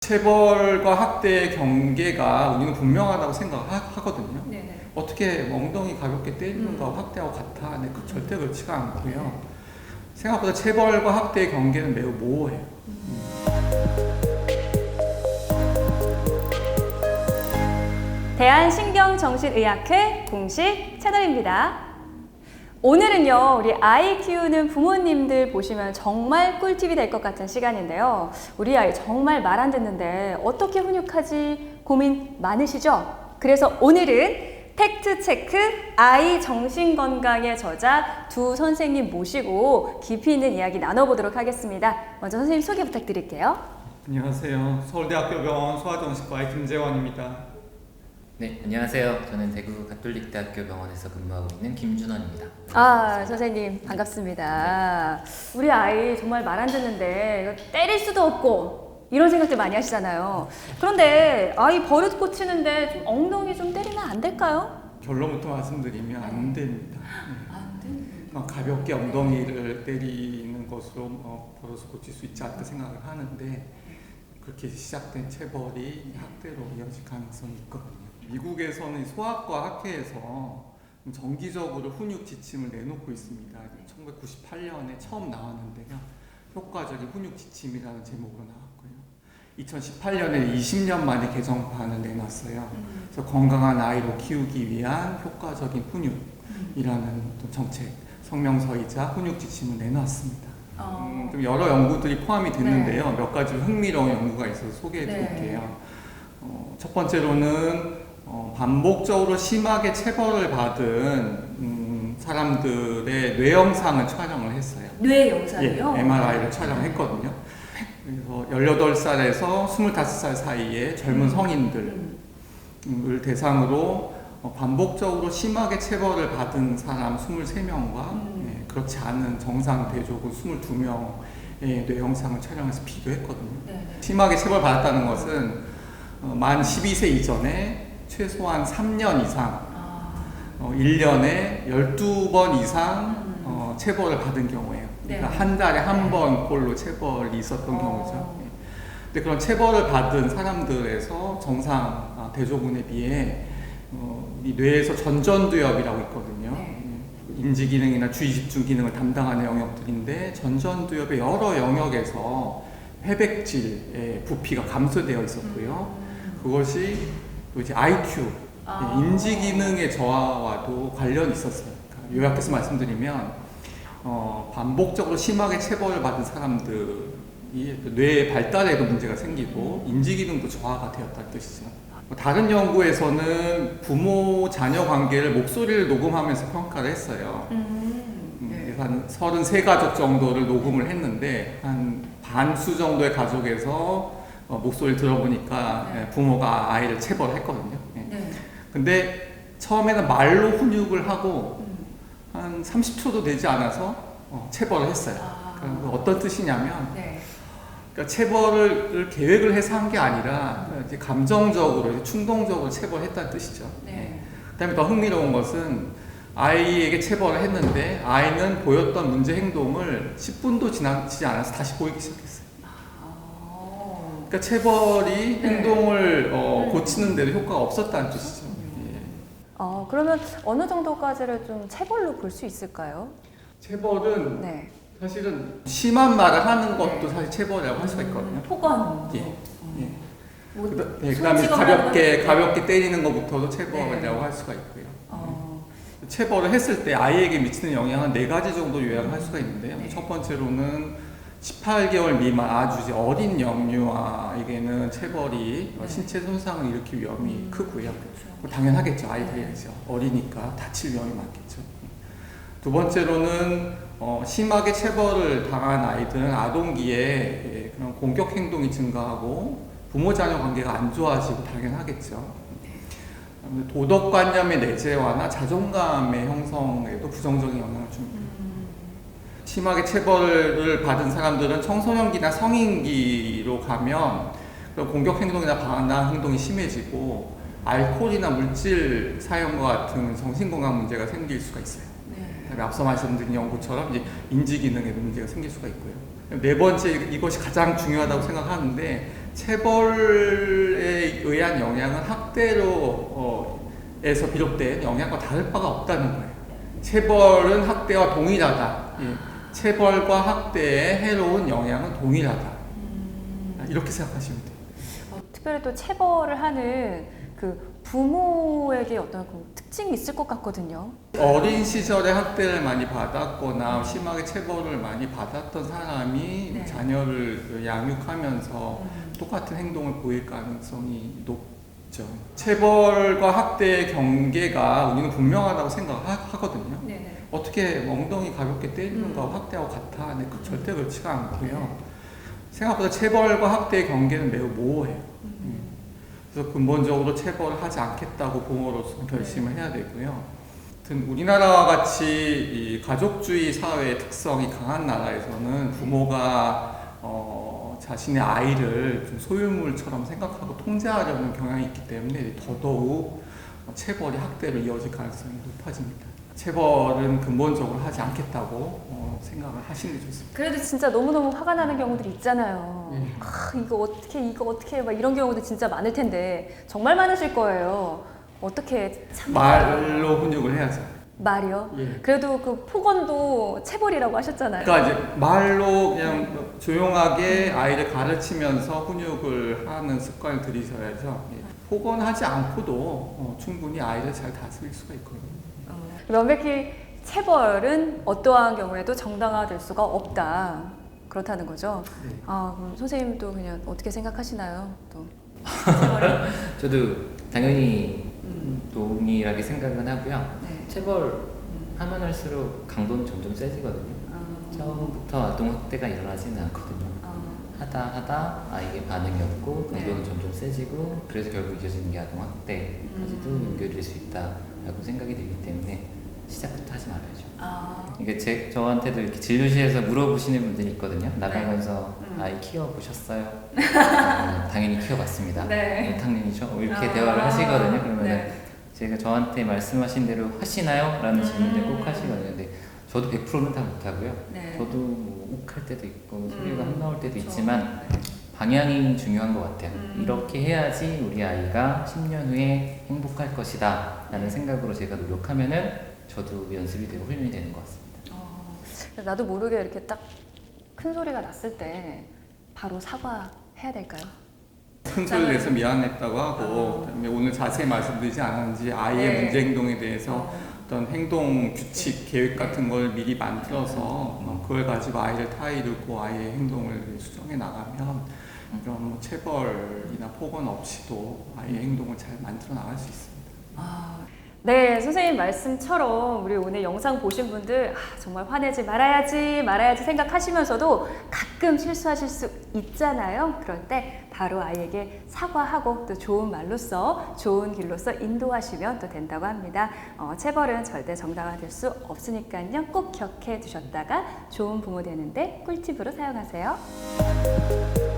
체벌과 학대의 경계가 우리는 분명하다고 생각하거든요. 네네. 어떻게 엉덩이 가볍게 때리는 거하고 학대하고 같아? 네, 절대 그렇지가 않고요. 생각보다 체벌과 학대의 경계는 매우 모호해요. 대한신경정신의학회 공식 채널입니다. 오늘은요, 우리 아이 키우는 부모님들 보시면 정말 꿀팁이 될 것 같은 시간인데요. 우리 아이 정말 말 안 듣는데 어떻게 훈육하지 고민 많으시죠? 그래서 오늘은 팩트체크 아이 정신건강의 저자 두 선생님 모시고 깊이 있는 이야기 나눠보도록 하겠습니다. 먼저 선생님 소개 부탁드릴게요. 안녕하세요. 서울대학교병원 소아정신과의 김재원입니다. 네, 안녕하세요. 저는 대구 가톨릭대학교 병원에서 근무하고 있는 김준원입니다. 선생님 반갑습니다. 우리 아이 정말 말 안 듣는데 때릴 수도 없고 이런 생각들 많이 하시잖아요. 그런데 아이 버릇 고치는데 좀 엉덩이 좀 때리면 안 될까요? 결론부터 말씀드리면 안 됩니다. 안 됩니다. 가볍게 엉덩이를 때리는 것으로 버릇을 고칠 수 있지 않다 생각을 하는데 그렇게 시작된 체벌이 학대로 이어질 가능성이 있거든요. 미국에서는 소아과 학회에서 정기적으로 훈육 지침을 내놓고 있습니다. 1998년에 처음 나왔는데요. 효과적인 훈육 지침이라는 제목으로 나왔고요. 2018년에 20년 만에 개정판을 내놨어요. 그래서 건강한 아이로 키우기 위한 효과적인 훈육이라는 또 정책, 성명서이자 훈육 지침을 내놨습니다. 좀 여러 연구들이 포함이 됐는데요. 몇 가지 흥미로운 연구가 있어서 소개해 드릴게요. 첫 번째로는 반복적으로 심하게 체벌을 받은 사람들의 뇌 영상을 촬영을 했어요. 뇌 영상이요? 예, MRI를 촬영했거든요. 그래서 18살에서 25살 사이의 젊은 성인들을 대상으로 반복적으로 심하게 체벌을 받은 사람 23명과 그렇지 않은 정상 대조군 22명의 뇌 영상을 촬영해서 비교했거든요. 심하게 체벌 받았다는 것은 만 12세 이전에 최소한 3년 이상, 1년에 12번 이상 체벌을 받은 경우예요. 그러니까 한 달에 한 번꼴로 체벌이 있었던 경우죠. 근데 그런 체벌을 받은 사람들에서 정상 대조군에 비해 이 뇌에서 전전두엽이라고 있거든요. 인지 기능이나 주의 집중 기능을 담당하는 영역들인데 전전두엽의 여러 영역에서 회백질의 부피가 감소되어 있었고요. 그것이 또 이제 IQ, 인지 기능의 저하와도 관련이 있었어요. 그러니까 요약해서 말씀드리면 반복적으로 심하게 체벌을 받은 사람들이 뇌의 발달에도 문제가 생기고 인지 기능도 저하가 되었다는 뜻이죠. 다른 연구에서는 부모 자녀 관계를 목소리를 녹음하면서 평가를 했어요. 한 33가족 정도를 녹음을 했는데 한 반수 정도의 가족에서 목소리를 들어보니까 부모가 아이를 체벌했거든요. 근데 처음에는 말로 훈육을 하고 한 30초도 되지 않아서 체벌을 했어요. 그러니까 어떤 뜻이냐면 그러니까 체벌을 계획을 해서 한 게 아니라 이제 감정적으로 이제 충동적으로 체벌했다는 뜻이죠. 그다음에 더 흥미로운 것은 아이에게 체벌을 했는데 아이는 보였던 문제 행동을 10분도 지나지 않아서 다시 보이기 시작했어요. 그러니까 체벌이 행동을 고치는 데도 효과가 없었다는 뜻이죠. 그러면 어느 정도까지를 좀 체벌로 볼 수 있을까요? 체벌은 사실은 심한 말을 하는 것도 사실 체벌이라고 할 수가 있거든요. 폭언. 그다음에 가볍게 때리는 것부터도 체벌이라고 할 수가 있고요. 체벌을 했을 때 아이에게 미치는 영향은 4가지 정도 요약을 할 수가 있는데요. 첫 번째로는 18개월 미만 아주 이제 어린 영유아에게는 체벌이 신체 손상을 일으킬 위험이 크고요. 당연하겠죠. 아이들이죠. 어리니까 다칠 위험이 많겠죠. 두 번째로는 심하게 체벌을 당한 아이들은 아동기에 그런 공격 행동이 증가하고 부모 자녀 관계가 안 좋아지고 당연하겠죠. 도덕관념의 내재화나 자존감의 형성에도 부정적인 영향을 줍니다. 심하게 체벌을 받은 사람들은 청소년기나 성인기로 가면 공격 행동이나 방황 행동이 심해지고 알코올이나 물질 사용과 같은 정신건강 문제가 생길 수가 있어요. 앞서 말씀드린 연구처럼 이제 인지 기능에도 문제가 생길 수가 있고요. 네 번째, 이것이 가장 중요하다고 생각하는데 체벌에 의한 영향은 학대로에서 비롯된 영향과 다를 바가 없다는 거예요. 체벌은 학대와 동일하다. 예. 체벌과 학대의 해로운 영향은 동일하다. 이렇게 생각하시면 돼요. 특별히 또 체벌을 하는 그 부모에게 어떤 그 특징이 있을 것 같거든요. 어린 시절에 학대를 많이 받았거나 심하게 체벌을 많이 받았던 사람이 네. 자녀를 양육하면서 똑같은 행동을 보일 가능성이 높죠. 체벌과 학대의 경계가 우리는 분명하다고 생각하거든요. 네네. 어떻게 엉덩이 가볍게 때리는 거하고 학대하고 같아? 네, 절대 그렇지가 않고요. 생각보다 체벌과 학대의 경계는 매우 모호해요. 그래서 근본적으로 체벌을 하지 않겠다고 부모로서 결심을 해야 되고요. 하여튼 우리나라와 같이 이 가족주의 사회의 특성이 강한 나라에서는 부모가 자신의 아이를 좀 소유물처럼 생각하고 통제하려는 경향이 있기 때문에 더더욱 체벌이 학대로 이어질 가능성이 높아집니다. 체벌은 근본적으로 하지 않겠다고 생각을 하시는 게 좋습니다. 그래도 진짜 너무너무 화가 나는 경우들이 있잖아요. 예. 이거 어떻게 막 이런 경우도 진짜 많을 텐데 정말 많으실 거예요. 어떻게 참 말로 훈육을 해야죠. 말이요? 예. 그래도 그 폭언도 체벌이라고 하셨잖아요. 그러니까 이제 말로 그냥 조용하게 아이를 가르치면서 훈육을 하는 습관을 들이셔야죠. 예. 폭언하지 않고도 충분히 아이를 잘 다스릴 수가 있거든요. 명백히 체벌은 어떠한 경우에도 정당화될 수가 없다. 그렇다는 거죠. 네. 그럼 선생님도 그냥 어떻게 생각하시나요? 또 저도 당연히 동일하게 생각은 하고요. 네. 체벌 하면 할수록 강도는 점점 세지거든요. 처음부터 아동학대가 일어나지는 않거든요. 하다 이게 반응이 없고 강도는 네. 점점 세지고 그래서 결국 이어지는 게 아동학대까지도 연결될 수 있다라고 생각이 들기 때문에 시작부터 하지 말아야죠. 이게 저한테도 이렇게 진료실에서 물어보시는 분들이 있거든요. 나가면서 아이 키워보셨어요? 당연히 키워봤습니다. 네. 5학년이죠? 이렇게 대화를 하시거든요. 그러면 네. 제가 저한테 말씀하신 대로 하시나요? 라는 질문을 꼭 하시거든요. 근데 저도 100%는 다 못하고요. 네. 저도 뭐 욱할 때도 있고 소리가 안 나올 때도 있지만 방향이 중요한 것 같아요. 이렇게 해야지 우리 아이가 10년 후에 행복할 것이다 라는 생각으로 제가 노력하면은 저도 연습이 되고 훈련이 되는 것 같습니다. 나도 모르게 이렇게 딱 큰 소리가 났을 때 바로 사과해야 될까요? 큰 소리를 내서 미안했다고 하고 그다음에 오늘 자세히 말씀드리지 않았는지 아이의 네. 문제 행동에 대해서 어떤 행동 규칙 계획 같은 걸 미리 만들어서 그걸 가지고 아이를 타이르고 아이의 행동을 수정해 나가면 이런 뭐 체벌이나 폭언 없이도 아이의 행동을 잘 만들어 나갈 수 있습니다. 네, 선생님 말씀처럼 우리 오늘 영상 보신 분들 정말 화내지 말아야지 생각하시면서도 가끔 실수하실 수 있잖아요. 그럴 때 바로 아이에게 사과하고 또 좋은 말로써 좋은 길로써 인도하시면 또 된다고 합니다. 체벌은 절대 정당화될 수 없으니까요. 꼭 기억해 두셨다가 좋은 부모 되는데 꿀팁으로 사용하세요.